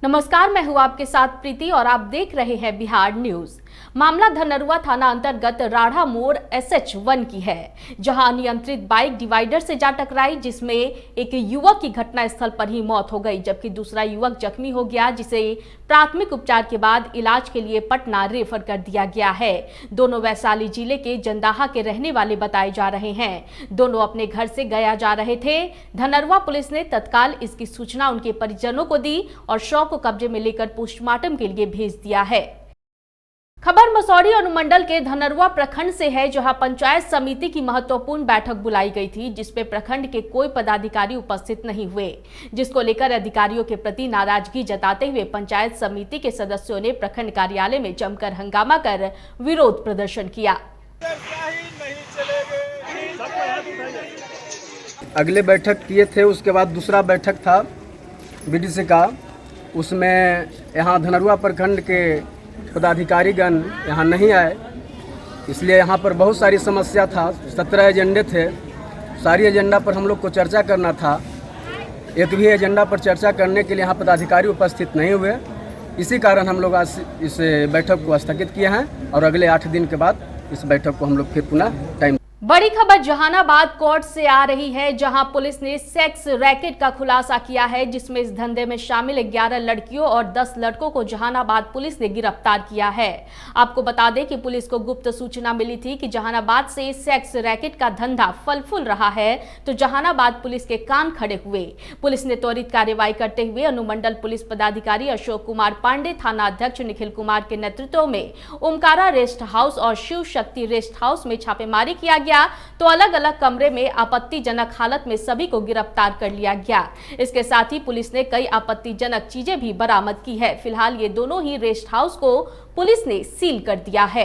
नमस्कार, मैं हूं आपके साथ प्रीति और आप देख रहे हैं बिहार न्यूज। मामला धनरुआ थाना अंतर्गत राढ़ा मोड़ SH1 की है, जहां अनियंत्रित बाइक डिवाइडर से जा टकराई, जिसमें एक युवक की घटनास्थल पर ही मौत हो गई, जबकि दूसरा युवक जख्मी हो गया, जिसे प्राथमिक उपचार के बाद इलाज के लिए पटना रेफर कर दिया गया है। दोनों वैशाली जिले के जंदाहा के रहने वाले बताए जा रहे हैं। दोनों अपने घर से गया जा रहे थे। धनरुआ पुलिस ने तत्काल इसकी सूचना उनके परिजनों को दी और शव को कब्जे में लेकर पोस्टमार्टम के लिए भेज दिया है। खबर मसौढ़ी अनुमंडल के धनरुआ प्रखंड से है, जहां पंचायत समिति की महत्वपूर्ण बैठक बुलाई गई थी, जिसपे प्रखंड के कोई पदाधिकारी उपस्थित नहीं हुए, जिसको लेकर अधिकारियों के प्रति नाराजगी जताते हुए पंचायत समिति के सदस्यों ने प्रखंड कार्यालय में जमकर हंगामा कर विरोध प्रदर्शन किया। अगले बैठक किए थे, उसके बाद दूसरा बैठक था BDC का, उसमें यहाँ धनरुआ प्रखंड के पदाधिकारीगण यहाँ नहीं आए, इसलिए यहाँ पर बहुत सारी समस्या था। 17 एजेंडे थे, सारी एजेंडा पर हम लोग को चर्चा करना था। एक भी एजेंडा पर चर्चा करने के लिए यहाँ पदाधिकारी उपस्थित नहीं हुए। इसी कारण हम लोग आज इस बैठक को स्थगित किए हैं और अगले 8 दिन के बाद इस बैठक को हम लोग फिर पुनः टाइम। बड़ी खबर जहानाबाद कोर्ट से आ रही है, जहां पुलिस ने सेक्स रैकेट का खुलासा किया है, जिसमें इस धंधे में शामिल 11 लड़कियों और 10 लड़कों को जहानाबाद पुलिस ने गिरफ्तार किया है। आपको बता दें कि पुलिस को गुप्त सूचना मिली थी कि जहानाबाद से सेक्स रैकेट का धंधा फल फूल रहा है, तो जहानाबाद पुलिस के कान खड़े हुए। पुलिस ने त्वरित कार्रवाई करते हुए अनुमंडल पुलिस पदाधिकारी अशोक कुमार पांडे, थाना अध्यक्ष निखिल कुमार के नेतृत्व में ओमकारा रेस्ट हाउस और शिव शक्ति रेस्ट हाउस में छापेमारी किया गया, तो अलग अलग कमरे में आपत्तिजनक हालत में सभी को गिरफ्तार कर लिया गया। इसके साथ ही पुलिस ने कई आपत्तिजनक चीजें भी बरामद की है। फिलहाल ये दोनों ही रेस्ट हाउस को पुलिस ने सील कर दिया है।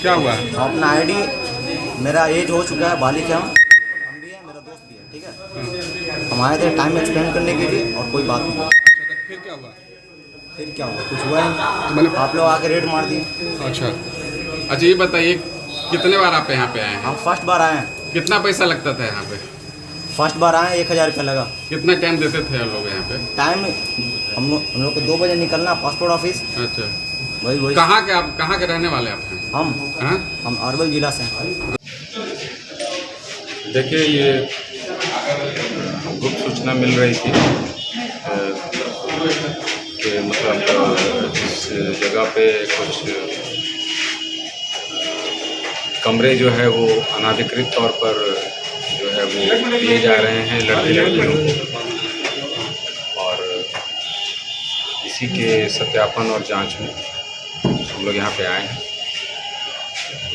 क्या हुआ? अपना आईडी, मेरा एज हो चुका है, बालिक है, हम भी है, मेरा दोस्त भी है, ठीक है। हम आए थे टाइम एक्सपेंड करने के लिए और कोई बात नहीं। फिर क्या हुआ? फिर क्या हुआ? कुछ हुआ नहीं, आप लोग आके रेड मार दिए। अच्छा, ये बताइए कितने बार आप यहाँ पे आए हैं? हम फर्स्ट बार आए हैं। कितना पैसा लगता था यहाँ पे? फर्स्ट बार आए 1000 रुपया लगा। कितना टाइम देते थे आप लोग यहाँ पे? टाइम हम लोग को 2 बजे निकलना, पासपोर्ट ऑफिस। अच्छा, वही कहाँ के आप, कहाँ के रहने वाले आप हैं? हम अरवल जिला से हैं। देखिए, ये गुप्त सूचना मिल रही थी कि मतलब इस जगह पे कुछ कमरे जो है वो अनाधिकृत तौर पर जो है वो दिए जा रहे हैं लड़कियों को, और इसी के सत्यापन और जांच में हम लोग यहाँ पे आए हैं।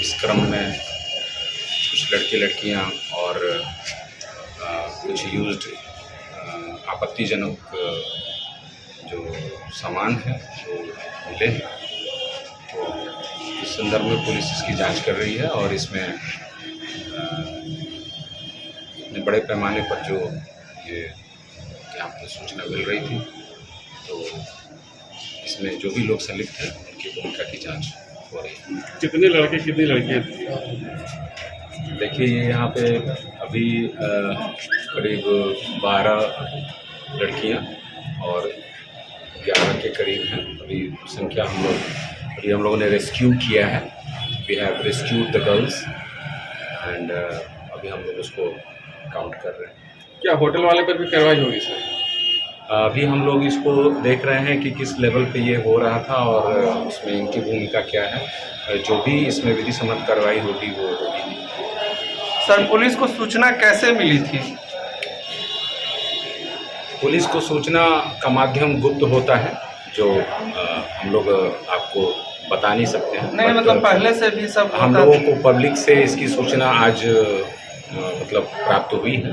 इस क्रम में कुछ लड़कियां और कुछ यूज्ड आपत्तिजनक जो सामान है वो मिले हैं, तो इस संदर्भ में पुलिस इसकी जांच कर रही है और इसमें इतने बड़े पैमाने पर जो ये यहाँ पर सूचना मिल रही थी, तो इसमें जो भी लोग संलिप्त हैं उनकी भूमिका की जांच हो रही है। कितने लड़के कितनी लड़कियाँ? देखिए, ये यहाँ पे अभी करीब 12 लड़कियाँ और 11 के करीब हैं। अभी संख्या हम लोगों ने रेस्क्यू किया है। We have rescued the girls and अभी हम लोग उसको काउंट कर रहे हैं। क्या होटल वाले पर भी कार्रवाई होगी सर? अभी हम लोग इसको देख रहे हैं कि किस लेवल पे ये हो रहा था और उसमें इनकी भूमिका क्या है। जो भी इसमें विधि सम्मत कार्रवाई होगी वो होगी। सर, पुलिस को सूचना कैसे मिली थी? पुलिस को सूचना का माध्यम गुप्त होता है, जो हम लोग आपको बता नहीं सकते हैं। नहीं, मतलब पहले से भी सब हम लोगों को पब्लिक से इसकी सूचना आज मतलब प्राप्त हुई है,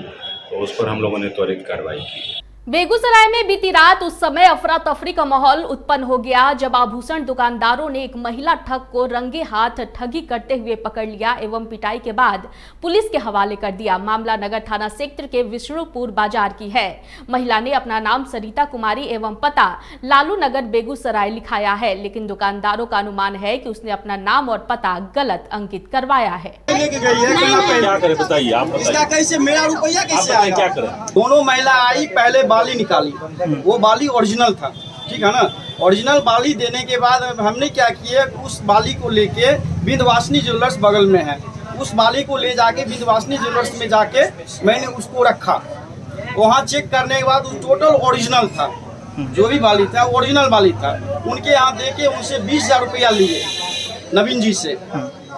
तो उस पर हम लोगों ने त्वरित कार्रवाई की है। बेगूसराय में बीती रात उस समय अफरा तफरी का माहौल उत्पन्न हो गया जब आभूषण दुकानदारों ने एक महिला ठग को रंगे हाथ ठगी करते हुए पकड़ लिया एवं पिटाई के बाद पुलिस के हवाले कर दिया। मामला नगर थाना क्षेत्र के विष्णुपुर बाजार की है। महिला ने अपना नाम सरिता कुमारी एवं पता लालू नगर बेगूसराय लिखाया है, लेकिन दुकानदारों का अनुमान है कि उसने अपना नाम और पता गलत अंकित करवाया है। क्या करे बताइए, आप इसका कैसे मेरा रुपया कैसे बताइए, आएगा? क्या करें? दोनों महिला आई, पहले बाली निकाली, वो बाली ओरिजिनल था, ठीक है ना। ओरिजिनल बाली देने के बाद हमने क्या किया, उस बाली को लेके विंध्यवासिनी ज्वेलर्स बगल में है, उस बाली को ले जाके विंध्यवासिनी ज्वेलर्स में जाके मैंने उसको रखा। वहाँ चेक करने के बाद टोटल ओरिजिनल था, जो भी बाली था ओरिजिनल बाली था। उनके यहाँ देके उनसे 20,000 रुपया लिए, नवीन जी से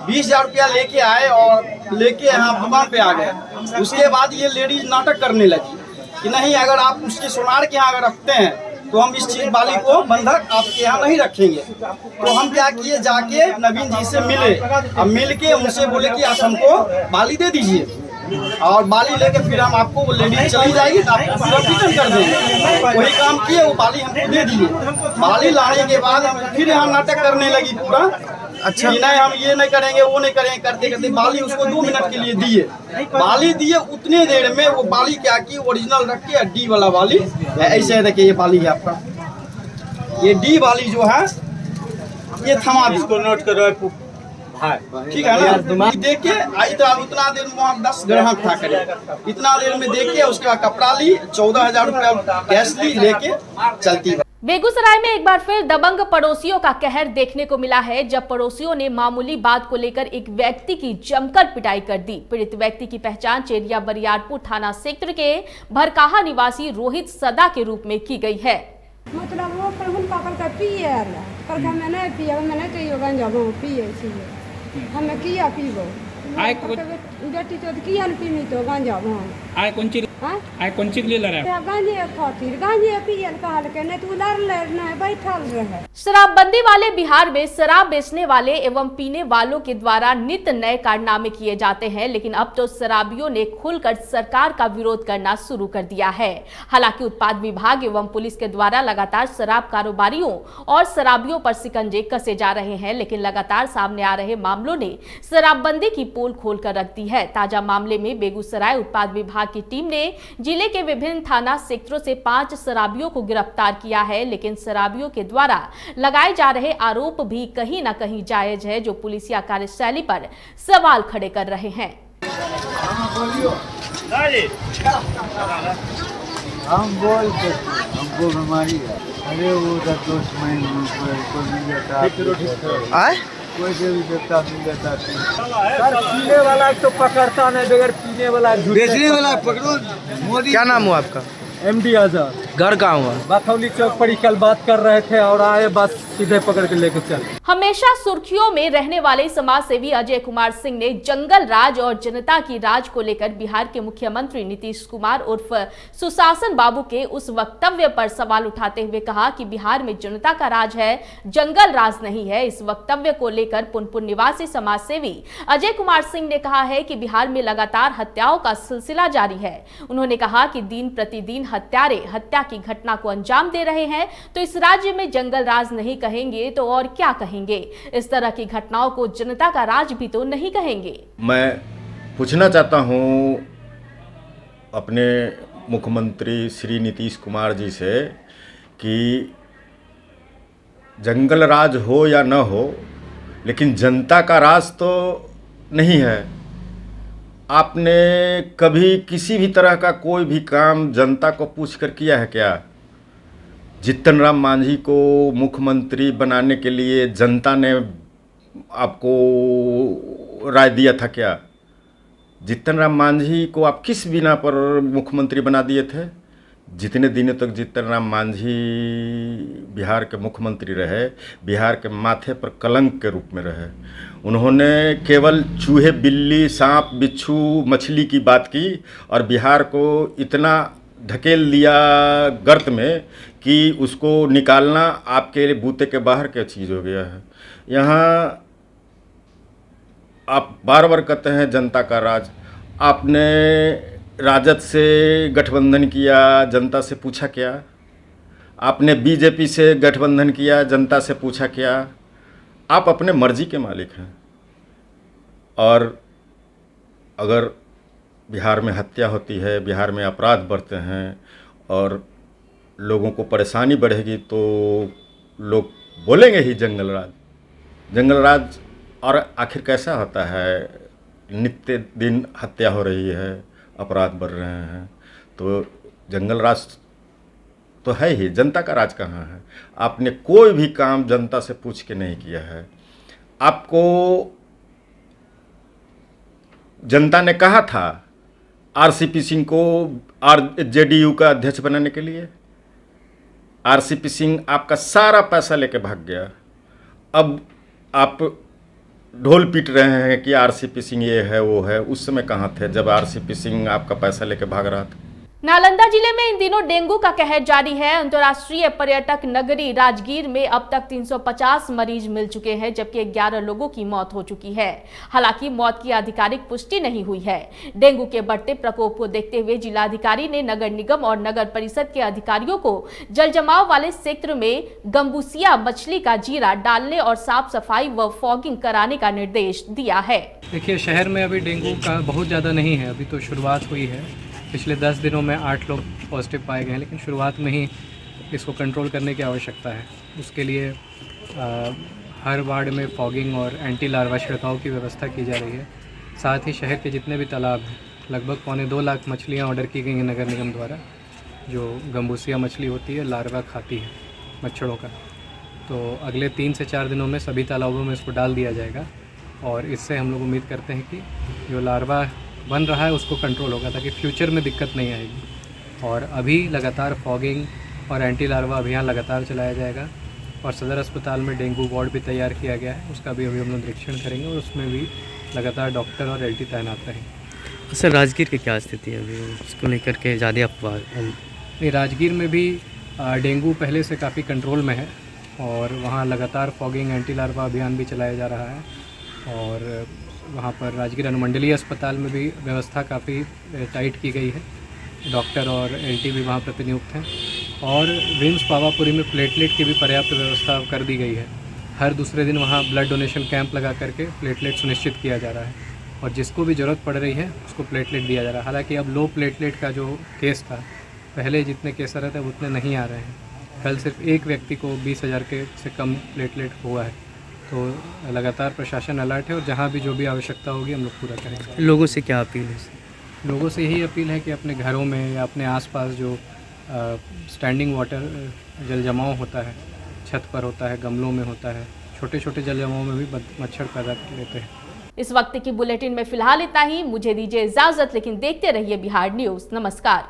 20,000 रुपया लेके आए और लेके यहाँ दुकान पे आ गए। उसके बाद ये लेडीज नाटक करने लगी कि नहीं, अगर आप उसके सोनार के यहाँ अगर रखते हैं तो हम इस चीज बाली को बंधक आपके यहाँ नहीं रखेंगे। तो हम क्या किए, जाके नवीन जी से मिले, अब मिल के उनसे बोले कि आप हमको बाली दे दीजिए और बाली लेके फिर हम आपको, वो लेडीज चली जाएगी तो आपको पूरा रिटर्न कर देंगे। वही काम किए, वो बाली हमको दे दिए। बाली लाने के बाद हम फिर यहाँ नाटक करने लगी पूरा, अच्छा नहीं हम ये नहीं करेंगे वो नहीं करेंगे, करते करते बाली उसको 2 मिनट के लिए दिए। बाली दिए, उतने देर में वो बाली क्या की, ओरिजिनल रख के डी वाला बाली ऐसे देखिए, ये बाली है आपका, ये डी बाली जो है ये थमा दी, इसको नोट करो, ठीक है ना। देख के आई तो उतना देर में वहाँ 10 ग्राहक था करीब, इतना देर में देख के उसके बाद कपड़ा ली, 14,000 रुपया कैश ली, लेके चलती। बेगूसराय में एक बार फिर दबंग पड़ोसियों का कहर देखने को मिला है, जब पड़ोसियों ने मामूली बात को लेकर एक व्यक्ति की जमकर पिटाई कर दी। पीड़ित व्यक्ति की पहचान चेरिया बरियारपुर थाना क्षेत्र के भरकाहा निवासी रोहित सदा के रूप में की गई है। मतलब वो कहूँ पकड़ कर पिए करके मैंने पिया, मैंने कही गंजा पिए, इसलिए हमें किया पीबो बेटी तो किया न पीनी तो गांजा आए कौन चीज के लिए लड़ा है? गांजे खातिर गांजे पियल कहल के नहीं तू लड़ ले नहीं बैठल रहे। शराबबंदी वाले बिहार में शराब बेचने वाले एवं पीने वालों के द्वारा नित्य नए कारनामे किए जाते हैं, लेकिन अब तो शराबियों ने खुलकर सरकार का विरोध करना शुरू कर दिया है। हालांकि उत्पाद विभाग एवं पुलिस के द्वारा लगातार शराब कारोबारियों और शराबियों पर शिकंजे कसे जा रहे हैं, लेकिन लगातार सामने आ रहे मामलों ने शराबबंदी की पोल खोलकर रख दी है। ताजा मामले में बेगूसराय उत्पाद विभाग की टीम ने जिले के विभिन्न थाना क्षेत्रों से 5 शराबियों को गिरफ्तार किया है, लेकिन शराबियों के द्वारा लगाए जा रहे आरोप भी कहीं न कहीं जायज है, जो पुलिसिया कार्यशैली पर सवाल खड़े कर रहे हैं। हम बोलते हमको बीमारी है, अरे वो 10 महीने कोई भी देवता मिल जाता सर, पीने वाला तो पकड़ता नहीं, बगैर पीने वाला बेचने वाला पकड़ो। मोदी, क्या नाम हुआ आपका? MD आजाद। घर कहाँ हुआ? बाथौली चौक पर कल बात कर रहे थे और आए, बस सीधे पकड़ के लेके चल। हमेशा सुर्खियों में रहने वाले समाज सेवी अजय कुमार सिंह ने जंगल राज और जनता की राज को लेकर बिहार के मुख्यमंत्री नीतीश कुमार उर्फ सुशासन बाबू के उस वक्तव्य पर सवाल उठाते हुए कहा कि बिहार में जनता का राज है, जंगल राज नहीं है। इस वक्तव्य को लेकर पुनपुन निवासी समाज सेवी अजय कुमार सिंह ने कहा है कि बिहार में लगातार हत्याओं का सिलसिला जारी है। उन्होंने कहा कि दिन प्रतिदिन हत्यारे हत्या की घटना को अंजाम दे रहे हैं, तो इस राज्य में जंगल राज नहीं कहेंगे तो और क्या कहेंगे। इस तरह की घटनाओं को जनता का राज भी तो नहीं कहेंगे। मैं पूछना चाहता हूं अपने मुख्यमंत्री श्री नीतीश कुमार जी से कि जंगल राज हो या न हो, लेकिन जनता का राज तो नहीं है। आपने कभी किसी भी तरह का कोई भी काम जनता को पूछकर किया है क्या? जीतन राम मांझी को मुख्यमंत्री बनाने के लिए जनता ने आपको राय दिया था क्या? जीतन राम मांझी को आप किस बिना पर मुख्यमंत्री बना दिए थे? जितने दिनों तक जीतन राम मांझी बिहार के मुख्यमंत्री रहे, बिहार के माथे पर कलंक के रूप में रहे। उन्होंने केवल चूहे, बिल्ली, सांप, बिच्छू, मछली की बात की और बिहार को इतना ढकेल दिया गर्त में कि उसको निकालना आपके बूते के बाहर क्या चीज़ हो गया है। यहाँ आप बार बार कहते हैं जनता का राज। आपने राजद से गठबंधन किया, जनता से पूछा क्या? आपने बीजेपी से गठबंधन किया, जनता से पूछा क्या? आप अपने मर्जी के मालिक हैं। और अगर बिहार में हत्या होती है, बिहार में अपराध बढ़ते हैं और लोगों को परेशानी बढ़ेगी तो लोग बोलेंगे ही जंगल राज। और आखिर कैसा होता है? नित्य दिन हत्या हो रही है, अपराध बढ़ रहे हैं, तो जंगल राज तो है ही। जनता का राज कहाँ है? आपने कोई भी काम जनता से पूछ के नहीं किया है। आपको जनता ने कहा था आरसीपी सिंह को जेडीयू का अध्यक्ष बनाने के लिए। आरसीपी सिंह आपका सारा पैसा लेके भाग गया। अब आप ढोल पीट रहे हैं कि आरसीपी सिंह ये है वो है। उस समय कहाँ थे जब आरसीपी सिंह आपका पैसा लेके भाग रहा था? नालंदा जिले में इन दिनों डेंगू का कहर जारी है। अंतर्राष्ट्रीय पर्यटक नगरी राजगीर में अब तक 350 मरीज मिल चुके हैं, जबकि 11 लोगों की मौत हो चुकी है। हालांकि मौत की आधिकारिक पुष्टि नहीं हुई है। डेंगू के बढ़ते प्रकोप को देखते हुए जिलाधिकारी ने नगर निगम और नगर परिषद के अधिकारियों को जलजमाव वाले क्षेत्र में गंबूसिया मछली का जीरा डालने और साफ सफाई व फॉगिंग कराने का निर्देश दिया है। देखिए, शहर में अभी डेंगू का बहुत ज़्यादा नहीं है, अभी तो शुरुआत हुई है। पिछले 10 दिनों में 8 लोग पॉजिटिव पाए गए हैं, लेकिन शुरुआत में ही इसको कंट्रोल करने की आवश्यकता है। उसके लिए हर वार्ड में फॉगिंग और एंटी लार्वा छिड़काव की व्यवस्था की जा रही है। साथ ही शहर के जितने भी तालाब हैं, लगभग 2.25 लाख मछलियाँ ऑर्डर की गई हैं नगर निगम द्वारा। जो गंबूसिया मछली होती है, लार्वा खाती है मच्छरों का, तो अगले 3 से 4 दिनों में सभी तालाबों में इसको डाल दिया जाएगा। और इससे हम लोग उम्मीद करते हैं कि जो लार्वा बन रहा है उसको कंट्रोल होगा, ताकि फ्यूचर में दिक्कत नहीं आएगी। और अभी लगातार फॉगिंग और एंटी लार्वा अभियान लगातार चलाया जाएगा। और सदर अस्पताल में डेंगू वार्ड भी तैयार किया गया है, उसका भी अभी हम लोग निरीक्षण करेंगे और उसमें भी लगातार डॉक्टर और एलटी तैनात रहेंगे। सर, राजगीर की क्या स्थिति है अभी, उसको लेकर के ज़्यादा अफवाह? नहीं, राजगीर में भी डेंगू पहले से काफ़ी कंट्रोल में है और वहाँ लगातार फॉगिंग एंटी लार्वा अभियान भी चलाया जा रहा है। और वहाँ पर राजगीर अनुमंडलीय अस्पताल में भी व्यवस्था काफ़ी टाइट की गई है। डॉक्टर और एलटी भी वहाँ प्रतिनियुक्त हैं। और विम्स पावापुरी में प्लेटलेट की भी पर्याप्त व्यवस्था कर दी गई है। हर दूसरे दिन वहाँ ब्लड डोनेशन कैंप लगा करके प्लेटलेट सुनिश्चित किया जा रहा है और जिसको भी ज़रूरत पड़ रही है उसको प्लेटलेट दिया जा रहा है। हालाँकि अब लो प्लेटलेट का जो केस था, पहले जितने केस आ रहे थे उतने नहीं आ रहे हैं। कल सिर्फ एक व्यक्ति को 20,000 के से कम प्लेटलेट हुआ है। तो लगातार प्रशासन अलर्ट है और जहाँ भी जो भी आवश्यकता होगी हम लोग पूरा करेंगे। लोगों से क्या अपील है? लोगों से यही अपील है कि अपने घरों में या अपने आसपास जो स्टैंडिंग वाटर जल जमाव होता है, छत पर होता है, गमलों में होता है, छोटे छोटे जल जमाव में भी मच्छर पैदा लेते हैं। इस वक्त की बुलेटिन में फिलहाल इतना ही। मुझे दीजिए इजाजत, लेकिन देखते रहिए बिहार न्यूज़। नमस्कार।